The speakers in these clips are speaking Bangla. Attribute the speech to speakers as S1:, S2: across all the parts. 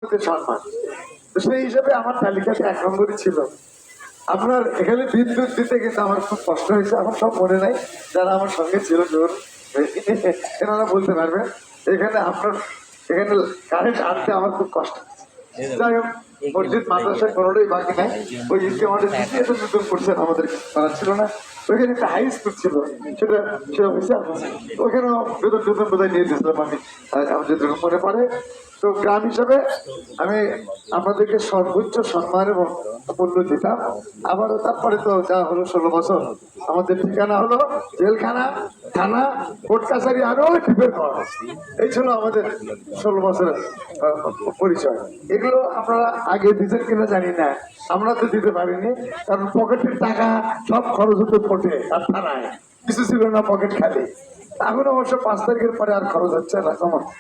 S1: সম্মান। সেই হিসেবে আমার তালিকাতে 1 নম্বরই ছিল। আপনার এখানে বিদ্যুৎ দিতে কিন্তু আমার খুব কষ্ট হয়েছে, আমার সব মনে নাই, যারা আমার সঙ্গে ছিল জোর এনারা বলতে পারবেন। এখানে আপনার এখানে কারেন্ট আনতে আমার খুব কষ্ট। যাই হোক, মসজিদ মাদ্রাসায় কোনোটাই বাকি নাই। ওই ইসকে আমাদের দ্বিতীয়ত নতুন করছেন, আমাদের করা ছিল না। ওইখানে একটা হাই স্কুল ছিল, সেটা হয়েছে। ওইখানেও বেতন টেতন বোধহয় নিয়ে দিয়েছিলাম আমি, আমার যেটুকু মনে পড়ে। তো গ্রাম হিসাবে আমি আপনাদেরকে সর্বোচ্চ সম্মান এবং মূল্য দিতাম। আবারও তারপরে তো যা হলো 16 বছর, আমাদের ঠিকানা হলো জেলখানা, থানা, কোর্ট কাছারি, আরো টিপের ঘর। এই ছিল আমাদের 16 বছরের পরিচয়। এগুলো আপনারা আগে দিতেন কিনা জানি না, আমরা তো দিতে পারিনি, কারণ পকেটের টাকা সব খরচ হতো কোর্টে আর থানায়, কিছু ছিল না, পকেট খালি। এখন অবশ্য 5 তারিখের পরে আর খরচ হচ্ছে না,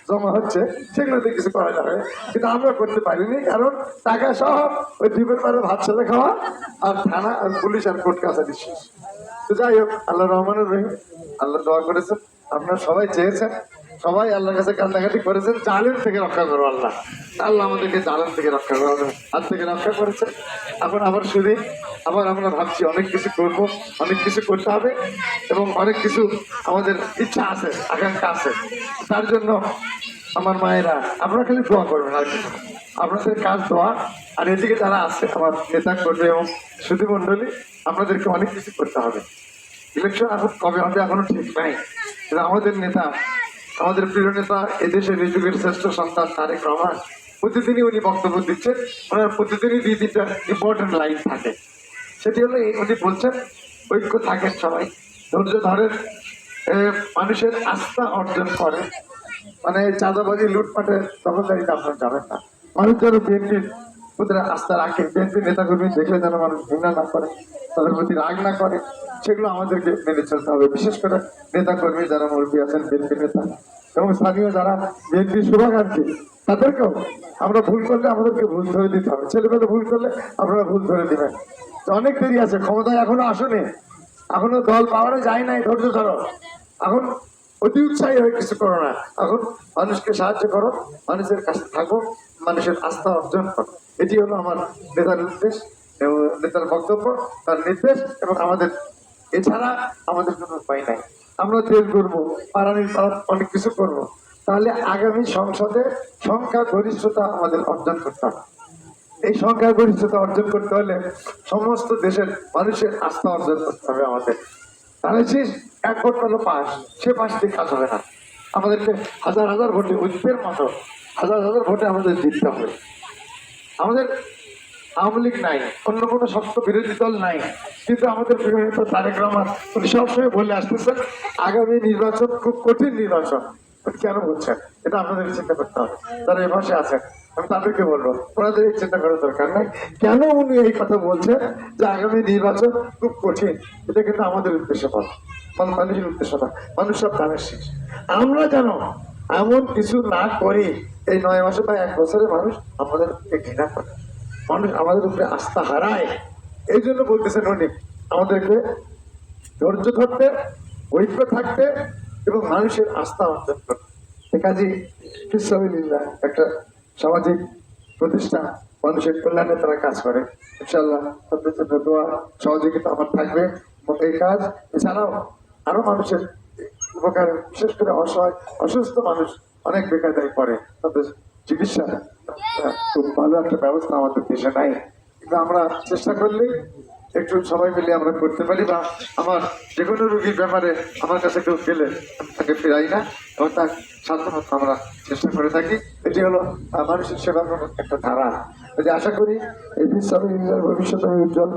S1: জমা হচ্ছে, সেগুলোতে কিছু করা যাবে, কিন্তু আমরা করতে পারিনি, কারণ টাকা সব ওই দ্বীপের পারে ভাত সাথে খাওয়া আর থানা আর পুলিশ আর কোর্ট কাছারি শেষ। তো যাই হোক, আল্লাহ রহমানুর রহিম, আল্লাহ দোয়া করেছেন, আপনারা সবাই চেয়েছেন, সবাই আল্লাহর কাছে কান্দাকাটি করেছেন, জালেম থেকে রক্ষা করো আল্লাহ। আল্লাহ আমাদেরকে জালেম থেকে রক্ষা করো, হাত থেকে রক্ষা করেছেন। এখন আবার শুধু আবার আমরা ভাবছি অনেক কিছু করবো, অনেক কিছু করতে হবে, এবং অনেক কিছু আমাদের ইচ্ছা আছে, আকাঙ্ক্ষা আছে। তার জন্য আমার মায়েরা, আপনারা খালি দোয়া করবেন, আর কিছু আপনাদের কাজ দোয়া। আর এদিকে যারা আছে আমার নেতা কর্মী এবং সুধী মন্ডলী, আপনাদেরকে অনেক কিছু করতে হবে। ইলেকশন এখন কবে হবে এখনো ঠিক নাই, কিন্তু আমাদের নেতা, আমাদের প্রিয় নেতা, এদেশের যুগের শ্রেষ্ঠ সন্তান তারেক রহমান, প্রতিদিনই উনি বক্তব্য দিচ্ছেন। ওনার প্রতিদিনই 2-3টা ইম্পর্টেন্ট লাইন থাকে। সেটি হলো উনি বলছেন, ঐক্য থাকেন সবাই, ধৈর্য ধরেন, মানুষের আস্থা অর্জন করেন, মানে চাঁদাবাজি লুটপাটে দখলদারিতে আপনারা যাবেন না। মানুষ যেন বিএনপির প্রতি আস্থা রাখে, বিএনপির নেতাকর্মী দেখলে যেন মানুষ ঘৃণা না করে, তাদের প্রতি রাগ না করে, সেগুলো আমাদেরকে মেনে চলতে হবে। বিশেষ করে নেতাকর্মী যারা মুরব্বী আছেন, বিএনপির নেতা এবং স্থানীয় যারা বিএনপির শুভাকাঙ্ক্ষী, তাদেরকেও আমরা ভুল করলে আমাদেরকে ভুল ধরে দিতে হবে। ছেলেমেয়ে ভুল করলে আপনারা ভুল ধরে দিবেন। অনেক দেরি আছে, ক্ষমতায় এখনো আসেনি, এখনো দল পাওয়ারে যায় নাই, ধৈর্য ধরো। এখন অতি উৎসাহী হয়ে কিছু করো না, এখন মানুষকে সাহায্য করো, মানুষের কাছে থাকো, মানুষের আস্থা অর্জন করো। এটি হলো আমার নেতার উদ্দেশ্য এবং নেতার বক্তব্য, তার নির্দেশ, এবং আমাদের এছাড়া আমাদের কোনো উপায় নাই। আমরা তেল করবো, পারানির পাড়া অনেক কিছু করবো, তাহলে আগামী সংসদে সংখ্যা গরিষ্ঠতা আমাদের অর্জন করতে হবে। এই সংখ্যা গরিষ্ঠতা অর্জন করতে হলে সমস্ত দেশের মানুষের আস্থা অর্জন করতে হবে আমাদের। তাহলে সে 1 ভোট পেল পাস, সে পাস দিয়ে কাজ হবে না। আমাদেরকে হাজার হাজার ভোটে, ঐক্যের মতো হাজার হাজার ভোটে আমাদের জিততে হবে। আমাদের আওয়ামী লীগ নাই, অন্য কোনো শক্ত বিরোধী দল নাই, কিন্তু আমাদের প্রিয় নেতা তারেক রহমান উনি সবসময় বলে আসতেছেন আগামী নির্বাচন খুব কঠিন নির্বাচন। কেন বলছেন এটা আপনাদের চিন্তা করতে হবে, যারা এই ভাষায় আছেন। আমি তাদেরকে বলবো, ওনাদের এই চিন্তা করার দরকার নাই। কেন উনি এই কথা বলছেন যে আগামী নির্বাচন খুব কঠিন, এটা কিন্তু আমাদের উদ্দেশ্য বলা, মানুষের উদ্দেশ্য না। মানুষ সব কানের শেষ। আমরা যেন এমন কিছু না করি, এই 9 মাসে বা 1 বছরে মানুষ আমাদেরকে ঘৃণা করে, মানুষ আমাদের উপরে আস্থা হারায়। এই জন্য বলতেছেন উনি আমাদেরকে ধৈর্য ধরতে, ঐক্য থাকতে এবং মানুষের আস্থা অর্জন করতে। কাজী ফিসাবিলিল্লাহ একটা সামাজিক প্রতিষ্ঠান, মানুষের কল্যাণে তারা কাজ করে। ইনশাআল্লাহ তাদের জন্য দোয়া সহযোগিতা আমার থাকবে। এই কাজ এছাড়াও আরো মানুষের উপকার, বিশেষ করে অসহায় অসুস্থ মানুষ অনেক বেকায়দায় পড়ে, তাদের চিকিৎসা খুব ভালো একটা ব্যবস্থা আমাদের দেশে নাই, কিন্তু আমরা চেষ্টা করলে একটু সবাই মিলে আমরা করতে পারি। বা আমার যে কোনো রোগীর ব্যাপারে আমার কাছে কেউ গেলে আমি তাকে ফেরাই না, এবং তার সাধারণত আমরা চেষ্টা করে থাকি। এটি হলো মানুষের সেবা করার একটা ধারা। যদি আশা করি এই ফিসাবিলিল্লাহর ভবিষ্যৎ উজ্জ্বল,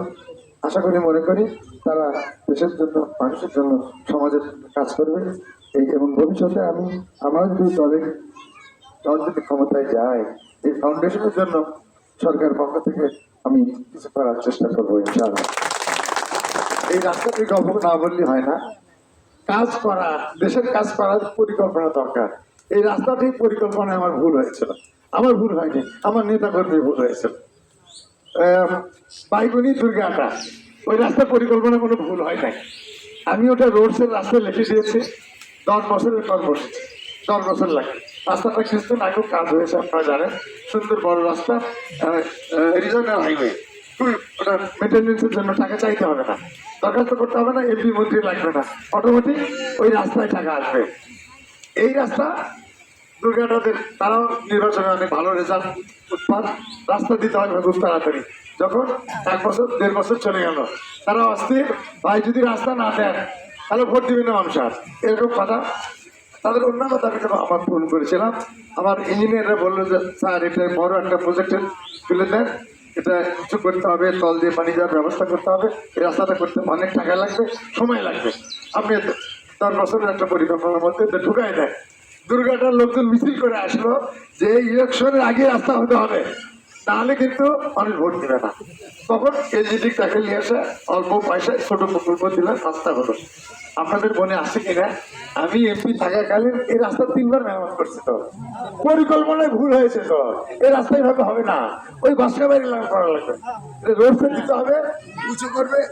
S1: আশা করি, মনে করি তারা দেশের জন্য, মানুষের জন্য, সমাজের কাজ করবে। এই এবং ভবিষ্যতে আমার যদি দল যদি ক্ষমতায় যায়, এই ফাউন্ডেশনের জন্য সরকারের পক্ষ থেকে আমি কিছু করার চেষ্টা করবো ইনশাআল্লাহ। এই রাস্তাটি গল্প না বললে হয় না, কাজ করা, দেশের কাজ করার পরিকল্পনা দরকার। এই রাস্তাটি পরিকল্পনায় আমার ভুল হয়েছিল, আমার ভুল হয়নি, আমার নেতা কর্মী ভুল হয়েছিল। বাইগুনি দুর্গাটা ওই রাস্তার পরিকল্পনা কোনো ভুল হয় নাই। আমি ওটা রোডসের রাস্তায় লিখে দিয়েছি, 10 বছরের পর বসেছি, 10 বছর লাগে। রাস্তাটা কিছুদিন আগেও কাজ হয়েছে, আপনারা জানেন, সুন্দর বড় রাস্তা, রিজনাল হাইওয়ে। খুবই ওটা মেনটেন্যান্সের জন্য টাকা চাইতে হবে না, দরখাস্ত করতে হবে না, এমপি মন্ত্রী লাগবে না, অটোমেটিক ওই রাস্তায় টাকা আসবে। এই রাস্তা দুর্গাটাদের তারাও নির্বাচনে অনেক ভালো রেজাল্ট উৎপাদ, রাস্তা দিতে হবে খুব তাড়াতাড়ি। যখন 1 বছর 1.5 বছর চলে গেল, তারা অস্থির, ভাই যদি রাস্তা না দেন তাহলে ভোট দিবে না মানুষ আর, এরকম কথা। তাদের অন্যান্য দাবিটা আমার ফোন করেছিলাম, আমার ইঞ্জিনিয়াররা বললো যে স্যার এটা বড় একটা প্রজেক্টে তুলে দেন, এটা কিছু করতে হবে, তল দিয়ে পানি যাওয়ার ব্যবস্থা করতে হবে, এই রাস্তাটা করতে অনেক টাকা লাগবে, সময় লাগবে, আপনি 10 বছরের একটা পরিকল্পনার মধ্যে এটা ঢুকাই দেয়। দুর্গাটার লোকজন মিছিল করে আসলো যে ইলেকশনের আগে রাস্তা হতে হবে, তাহলে কিন্তু মানুষ ভোট দিবে না। তখন এলজিডি তাকে নিয়ে আসে, অল্প পয়সায় ছোট প্রকল্প দিলেন, রাস্তা হলো। আপনাদের মনে আছে কিনা, আমি এমপি থাকাকালীন এই রাস্তা 3 বার মেরামত করছি, তো পরিকল্পনায় ভুল হয়েছে, তো এই রাস্তা এইভাবে হবে না, ওই বাসকা বাড়ি করা লাগবে, রোড দিতে হবে,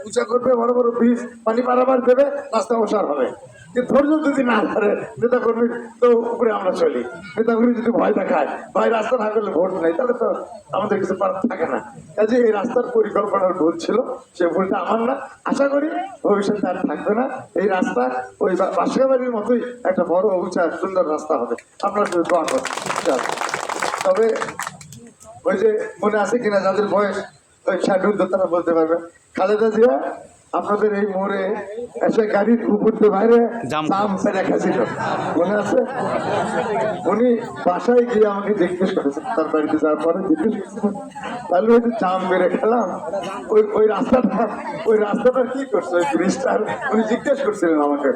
S1: উঁচা করবে, বড় বড় ব্রিজ পানি পারাবার দেবে, রাস্তা ওসার হবে। কিন্তু ধৈর্য যদি না ধরে নেতা কর্মী তো উপরে আমরা চলি, নেতা কর্মী যদি ভয় দেখায়, ভাই রাস্তা না করলে ভোট নেই, তাহলে তো আমাদের কিছু করার থাকে না। কাজে এই রাস্তার পরিকল্পনার ভুল ছিল, সে ভুলটা আমার না, আশা করি ভবিষ্যতে আর থাকবে না। এই রাস্তা ওই বাসকাবাড়ির মতোই একটা বড় উঁচা সুন্দর রাস্তা হবে, আপনার যদি দোয়া করেন। তবে ওই যে মনে আছে কিনা যাদের বয়স ওই 60 তারা বলতে পারবে, খালেদা জিয়া আপনাদের এই মোড়ে এসে গাড়ির উপর দিয়ে বাইরে জাম রেখেছিল, মনে আছে? উনি বাসায় গিয়ে আমাকে জিজ্ঞেস করেছেন, তার বাড়িতে যাওয়ার পরে জিজ্ঞেস করেছেন, তাহলে ওই যে জাম রেখেলাম, ওই রাস্তাটা কি করছে, ওই ব্রিজটার উনি জিজ্ঞেস করছিলেন আমাকে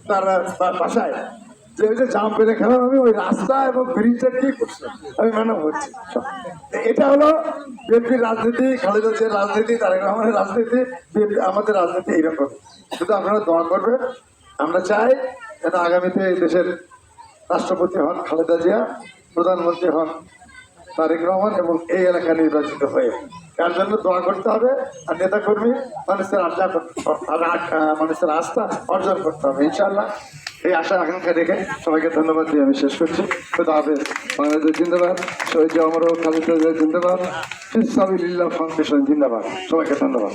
S1: তার বাসায়, যে ওই যে জাম পেরে খেলাম আমি, ওই রাস্তা এবং ব্রিজটা কি করছে, আমি ম্যাডাম হচ্ছি। এটা হলো বিএনপির রাজনীতি, খালেদা জিয়ার রাজনীতি, তারেক রহমানের রাজনীতি, আমাদের রাজনীতি এইরকম। শুধু আপনারা দোয়া করবেন, আমরা চাই যেন আগামীতে দেশের রাষ্ট্রপতি হন খালেদা জিয়া, প্রধানমন্ত্রী হন তারেক রহমান, এবং এই এলাকা নির্বাচিত হয়ে, তার জন্য দোয়া করতে হবে। আর নেতা কর্মী মানুষের আস্থা অর্জন করতে হবে ইনশাআল্লাহ। এই আশা আকাঙ্ক্ষা রেখে সবাইকে ধন্যবাদ দিয়ে আমি শেষ করছি। খুদা হাফেজ। বাংলাদেশ জিন্দাবাদ, শহীদ অমর খালেদা জিয়া জিন্দাবাদ, ফিস সাবিলিল্লাহ ফাউন্ডেশন জিন্দাবাদ। সবাইকে ধন্যবাদ।